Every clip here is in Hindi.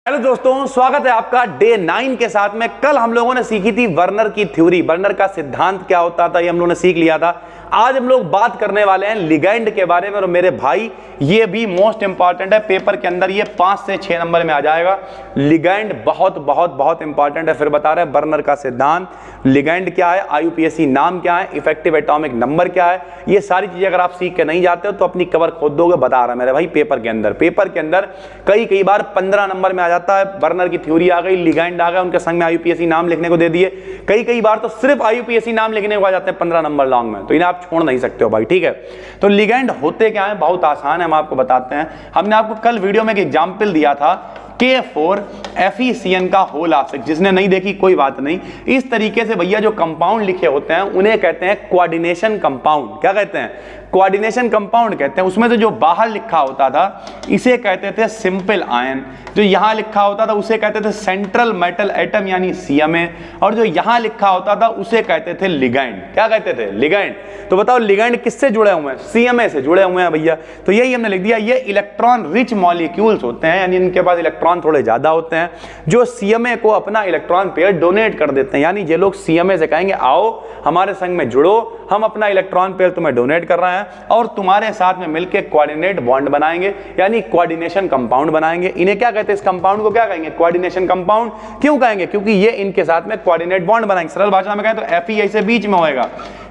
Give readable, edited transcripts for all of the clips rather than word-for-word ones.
हेलो दोस्तों, स्वागत है आपका डे 9 के साथ में। कल हम लोगों ने सीखी थी वर्नर की थ्योरी, वर्नर का सिद्धांत क्या होता था, ये हम लोगों ने सीख लिया था। आज हम लोग बात करने वाले हैं लिगैंड के बारे में। और मेरे भाई ये भी मोस्ट इंपॉर्टेंट है, पेपर के अंदर ये 5 से 6 नंबर में आ जाएगा। लिगैंड बहुत बहुत बहुत इंपॉर्टेंट है। फिर बता रहे हैं वर्नर का सिद्धांत, लिगैंड क्या है, आईयूपीएसी नाम क्या है, इफेक्टिव एटॉमिक नंबर क्या है, ये सारी चीजें अगर आप सीख के नहीं जाते हो तो अपनी कवर खोद दोगे। बता रहा है मेरे भाई, पेपर के अंदर कई बार 15 नंबर में आ जाता है। वर्नर की थ्योरी आ गई, लिगैंड आ गया, उनके संग में आईयूपीएसी नाम लिखने को दे दिए। कई बार तो सिर्फ आईयूपीएसी नाम लिखने को आ जाते हैं 15 नंबर लॉन्ग में, तो इन्हें आप छोड़ नहीं सकते हो भाई, ठीक है। तो लिगैंड होते क्या है, बहुत आसान है, हम आपको बताते हैं। हमने आपको कल वीडियो में एक एग्जाम्पल दिया था K4 FeCN का होल आसिड, जिसने नहीं देखी कोई बात नहीं। इस तरीके से भैया जो कंपाउंड लिखे होते हैं उन्हें कहते हैं कोऑर्डिनेशन कंपाउंड। क्या कहते हैं? कोऑर्डिनेशन कंपाउंड कहते हैं। उसमें से जो बाहर लिखा होता था इसे कहते थे सिंपल आयन, जो यहां लिखा होता था उसे कहते थे सेंट्रल मेटल एटम यानी CMA, और जो यहां लिखा होता था उसे कहते थे लिगैंड। क्या कहते थे? लिगैंड। तो बताओ लिगैंड किससे जुड़े हुए हैं? CMA से जुड़े हुए हैं भैया। तो यही हमने लिख दिया, ये इलेक्ट्रॉन रिच मॉलिक्यूल्स होते हैं, यानी इनके पास इलेक्ट्रॉन थोड़े ज्यादा होते हैं, जो CMA को अपना इलेक्ट्रॉन पेयर डोनेट कर देते हैं। यानी ये लोग CMA से कहेंगे आओ हमारे संग में जुड़ो, हम अपना इलेक्ट्रॉन पेयर तुम्हें डोनेट कर रहे हैं और तुम्हारे साथ में मिलकर कोऑर्डिनेट बॉन्ड बनाएंगे, यानी कोऑर्डिनेशन कंपाउंड बनाएंगे। इन्हें क्या कहते हैं? इस कंपाउंड को क्या कहेंगे? Coordination compound. क्यों कहेंगे? क्योंकि ये इनके साथ में कोऑर्डिनेट बॉन्ड बनाएंगे। सरल भाषा में कहें तो Fe ऐसे बीच में होएगा।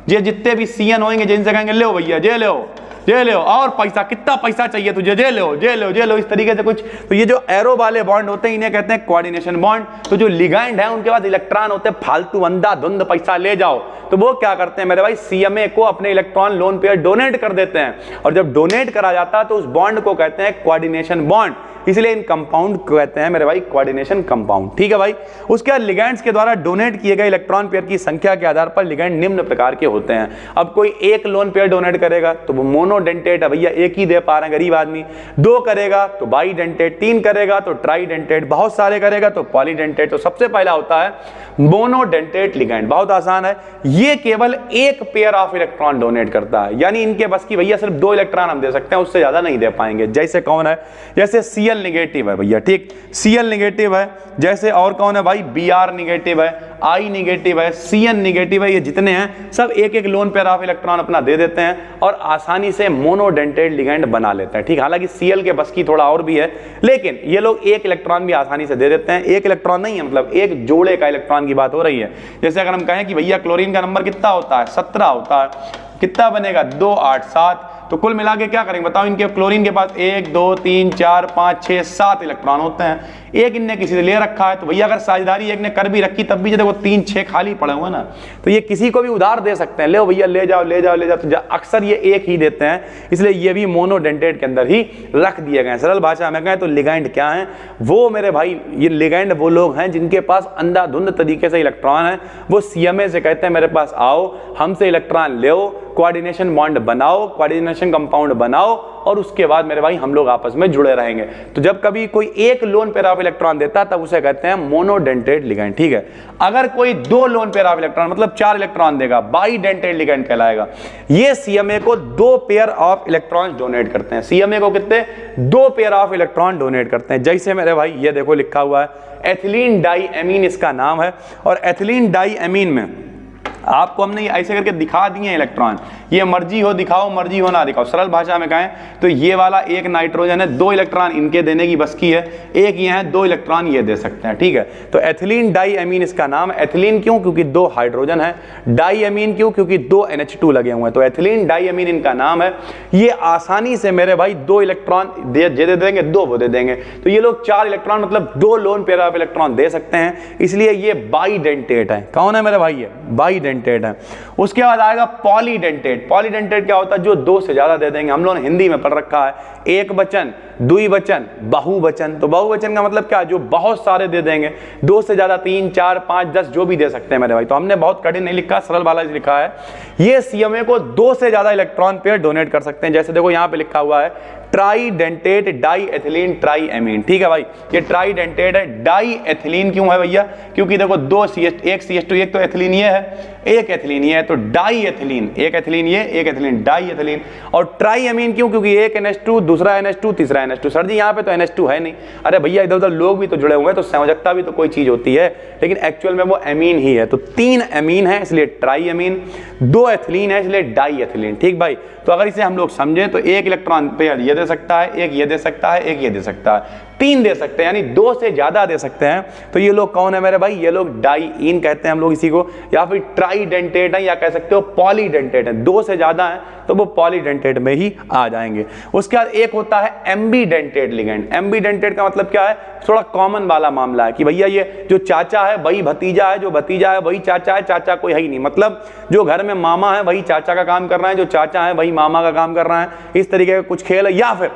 ये जितने भी CN होंगे जिनसे कहेंगे ले भैया जे ले और पैसा, कितना पैसा चाहिए तुझे, जे लो, इस तरीके से कुछ। तो ये जो एरो वाले बॉन्ड होते हैं इन्हें कहते हैं कोऑर्डिनेशन बॉन्ड। तो जो लिगैंड है उनके पास इलेक्ट्रॉन होते हैं फालतू, अंधाधुंध पैसा ले जाओ, तो वो क्या करते हैं मेरे भाई? CMA को अपने इलेक्ट्रॉन लोन पेयर डोनेट कर देते हैं, और जब डोनेट करा जाता है तो उस बॉन्ड को कहते हैं कोऑर्डिनेशन बॉन्ड। इसलिए इन कंपाउंड को कहते हैं मेरे भाई कोऑर्डिनेशन कंपाउंड, ठीक है भाई। उसके बाद लिगैंड्स के द्वारा डोनेट किए गए इलेक्ट्रॉन पेयर की संख्या के आधार पर लिगैंड निम्न प्रकार के होते हैं। अब कोई एक लोन पेयर डोनेट करेगा तो वो मोनोडेंटेट है भैया, एक ही दे पा रहे हैं गरीब आदमी। 2 करेगा तो बाईडेंटेट, 3 करेगा तो ट्राईडेंटेट, बहुत सारे करेगा तो पॉलीडेंटेट। तो सबसे पहला होता है मोनोडेंटेट लिगैंड, बहुत आसान है। ये केवल एक पेयर ऑफ इलेक्ट्रॉन डोनेट करता है, यानी इनके बस की भैया सिर्फ 2 इलेक्ट्रॉन हम दे सकते हैं, उससे ज्यादा नहीं दे पाएंगे। जैसे कौन है? जैसे Cl नेगेटिव है भैया, ठीक, Cl नेगेटिव है। जैसे और कौन है भाई? Br नेगेटिव है, I नेगेटिव है, Cn नेगेटिव है। ये जितने हैं सब एक एक लोन पेयर ऑफ इलेक्ट्रॉन अपना दे देते हैं और आसानी से मोनोडेंटेट लिगैंड बना लेते हैं, ठीक। हालांकि Cl के बस की थोड़ा और भी है, लेकिन ये लोग एक इलेक्ट्रॉन भी आसानी से दे देते हैं। एक इलेक्ट्रॉन नहीं है, मतलब एक जोड़े का इलेक्ट्रॉन की बात हो रही है। जैसे अगर हम कहें कि भैया क्लोरीन का नंबर कितना होता है? 17 होता है, कितना बनेगा? 2 8 7। तो कुल मिला के क्या करेंगे बताओ? इनके क्लोरीन के पास 1 2 3 4 5 6 7 इलेक्ट्रॉन होते हैं। एक इनने किसी से ले रखा है, तो भैया अगर साझेदारी एक ने कर भी रखी तब भी देखो 3 6 खाली पड़े हुए ना, तो ये किसी को भी उधार दे सकते हैं, ले भैया ले जाओ। तो अक्सर ये एक ही देते हैं, इसलिए ये भी मोनोडेंटेट के अंदर ही रख दिए गए हैं। सरल भाषा में कहें तो लिगैंड क्या है? वो मेरे भाई, ये लिगैंड वो लोग हैं जिनके पास अंधाधुंध तरीके से इलेक्ट्रॉन है। वो CMA से कहते हैं मेरे पास आओ, हमसे इलेक्ट्रॉन ले, कोऑर्डिनेशन बॉन्ड बनाओ, कोऑर्डिनेशन कंपाउंड बनाओ, और उसके बाद मेरे भाई हम लोग आपस में जुड़े रहेंगे। तो जब कभी कोई एक लोन पेयर ऑफ इलेक्ट्रॉन देता है तब उसे कहते हैं मोनोडेंटेट लिगैंड, ठीक है। अगर कोई 2 लोन पेयर ऑफ इलेक्ट्रॉन मतलब 4 इलेक्ट्रॉन देगा, बाईडेंटेट लिगैंड कहलाएगा। ये CMA को 2 पेयर ऑफ इलेक्ट्रॉन डोनेट करते हैं। CMA को कितने? 2 पेयर ऑफ इलेक्ट्रॉन डोनेट करते हैं। जैसे मेरे भाई ये देखो लिखा हुआ है एथिलीन डाईएमीन, इसका नाम है। और एथिलीन डाईएमीन में आपको हमने ऐसे करके दिखा दिए इलेक्ट्रॉन, ये मर्जी हो दिखाओ, मर्जी हो ना दिखाओ। सरल भाषा में कहें तो ये वाला एक नाइट्रोजन है, 2 इलेक्ट्रॉन इनके देने की बस की है, एक ये है, 2 इलेक्ट्रॉन ये दे सकते हैं, ठीक है। तो एथिलीन डाईएमीन इसका नाम है। एथिलीन क्यों? क्योंकि 2 हाइड्रोजन है। डाईएमीन क्यों? क्योंकि 2 NH2 लगे हुए हैं। तो एथिलीन डाईएमीन इनका नाम है। ये आसानी से मेरे भाई 2 इलेक्ट्रॉन दे देंगे, 2 वो दे देंगे। तो ये लोग 4 इलेक्ट्रॉन मतलब 2 लोन पेयर ऑफ इलेक्ट्रॉन दे सकते हैं, इसलिए ये बाईडेंटेट है। कौन है मेरे भाई? ये बाईडेंटेट है। उसके बाद आएगा पॉलीडेंटेट। पॉलीडेंटेट क्या होता है? जो 2 से ज्यादा दे देंगे। हम लोगों ने हिंदी में पढ़ रखा है एक वचन, द्विवचन, बहुवचन। तो बहुवचन का मतलब क्या? जो बहुत सारे दे देंगे, 2 से ज्यादा 3 4 5 10 जो भी दे सकते हैं मेरे भाई। तो हमने बहुत कठिन नहीं लिखा, सरल वाला लिखा है। ये CMA को 2 से ज्यादा इलेक्ट्रॉन पेयर डोनेट कर सकते हैं। जैसे देखो यहाँ पे लिखा हुआ है tridentate diethylenetriamine. ठीक है भाई, ये ट्राइडेंटेट है, डाई एथिलीन क्यों है भैया? क्योंकि देखो दो एक CH2, एक तो एथिलीन ये है, एक एथिलीन ये है, तो डाई एथिलीन, एक एथिलीन ये, एक एथिलीन, डाई एथिलीन। और ट्राई एमीन क्यों? क्योंकि एक NH2, दूसरा NH2, तीसरा NH2। सर जी यहाँ पे तो NH2 है नहीं। अरे भैया इधर उधर लोग भी तो जुड़े हुए हैं, तो संयोजकता भी तो कोई चीज होती है, लेकिन एक्चुअल में वो एमीन ही है। तो 3 एमीन है इसलिए ट्राई एमीन, 2 एथिलीन है इसलिए डाई एथिलीन। ठीक भाई, तो अगर इसे हम लोग समझें तो एक इलेक्ट्रॉन पेयर ये दे सकता है, एक ये दे सकता है, एक ये दे सकता है, 3 दे सकते हैं, यानी 2 से ज्यादा दे सकते हैं। तो ये लोग कौन है मेरे भाई? ये लोग डाईइन कहते हैं हम लोग इसी को, या फिर ट्राइडेंटेट है, या कह सकते हो पॉलीडेंटेट है। 2 से ज्यादा है तो वो पॉलीडेंटेट में ही आ जाएंगे। उसके बाद एक होता है एम्बीडेंटेट लिगेंड। एम्बीडेंटेट का मतलब क्या है? थोड़ा कॉमन वाला मामला है कि भैया ये जो चाचा है वही भतीजा है, जो भतीजा है वही चाचा है, चाचा कोई है ही नहीं। मतलब जो घर में मामा है वही चाचा का काम कर रहा है, जो चाचा है वही मामा का काम कर रहा है। इस तरीके का कुछ खेल है। या फिर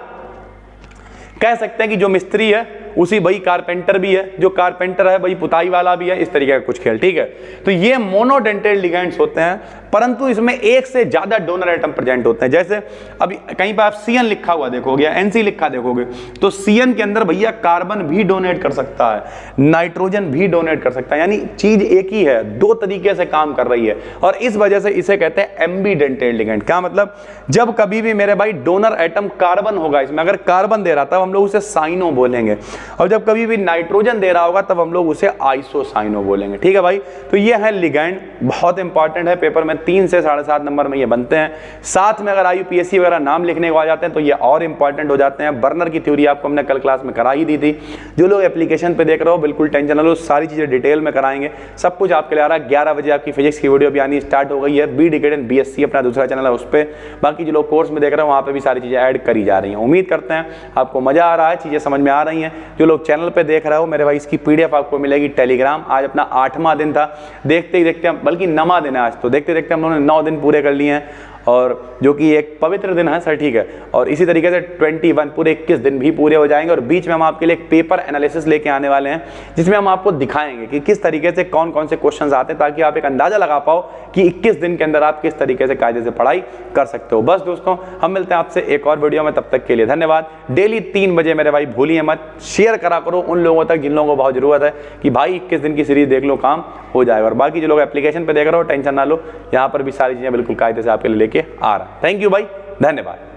कह सकते हैं कि जो मिस्त्री है उसी वही कारपेंटर भी है, जो कारपेंटर है वही पुताई वाला भी है। इस तरीके का कुछ खेल। ठीक है, तो ये मोनोडेंटेट लिगेंड्स होते हैं, परंतु इसमें एक से ज्यादा डोनर एटम प्रेजेंट होते हैं। जैसे अभी कहीं पर आप CN लिखा हुआ देखोगे या NC लिखा देखोगे, तो CN के अंदर भैया कार्बन भी डोनेट कर सकता है, नाइट्रोजन भी डोनेट कर सकता है, यानी चीज एक ही है, 2 तरीके से काम कर रही है। और इस वजह से इसे कहते हैं एम्बीडेंटेट लिगेंड। क्या मतलब? जब कभी भी मेरे भाई डोनर एटम कार्बन होगा, इसमें अगर कार्बन दे रहा था हम लोग उसे साइनो बोलेंगे, और जब कभी भी नाइट्रोजन दे रहा होगा तब हम लोग उसे आइसोसाइनो बोलेंगे। ठीक है भाई, तो ये है लिगेंड, बहुत इंपॉर्टेंट है। पेपर में 3 से 7.5 नंबर में ये बनते हैं। साथ में अगर IUPAC वगैरह नाम लिखने को आ जाते हैं तो ये और इंपॉर्टेंट हो जाते हैं। बर्नर की थ्योरी आपको हमने कल क्लास में करा ही दी थी। जो लोग एप्लीकेशन पे देख रहे हो बिल्कुल टेंशन ना लो, सारी चीजें डिटेल में कराएंगे, सब कुछ आपके लिए आ रहा है। 11 बजे आपकी फिजिक्स की वीडियो भी आनी स्टार्ट हो गई है। बी डिकेड एंड BSc अपना दूसरा चैनल है, उस पर बाकी जो लोग कोर्स में देख रहे हो वहाँ पे भी सारी चीजें ऐड करी जा रही हैं। उम्मीद करते हैं आपको मजा आ रहा है, चीजें समझ में आ रही हैं। जो लोग चैनल पे देख रहे हो मेरे भाई, इसकी PDF आपको मिलेगी टेलीग्राम। आज अपना 8वां दिन था, देखते ही देखते बल्कि 9वां दिन है आज, तो देखते देखते हम लोगों ने 9 दिन पूरे कर लिए हैं, और जो कि एक पवित्र दिन है सर। ठीक है, और इसी तरीके से 21 पूरे 21 दिन भी पूरे हो जाएंगे। और बीच में हम आपके लिए एक पेपर एनालिसिस लेके आने वाले हैं, जिसमें हम आपको दिखाएंगे कि किस तरीके से कौन कौन से क्वेश्चंस आते हैं, ताकि आप एक अंदाजा लगा पाओ कि 21 दिन के अंदर आप किस तरीके से कायदे से पढ़ाई कर सकते हो। बस दोस्तों, हम मिलते हैं आपसे एक और वीडियो में, तब तक के लिए धन्यवाद। डेली 3 बजे मेरे भाई भूलिए मत, शेयर करा करो उन लोगों तक जिन लोगों को बहुत जरूरत है कि भाई 21 दिन की सीरीज देख लो, काम हो जाएगा। और बाकी जो लोग एप्लीकेशन पे देख रहे हो टेंशन ना लो, यहाँ पर भी सारी चीजें बिल्कुल कायदे से आपके लिए लेके आ रहा है। थैंक यू भाई, धन्यवाद।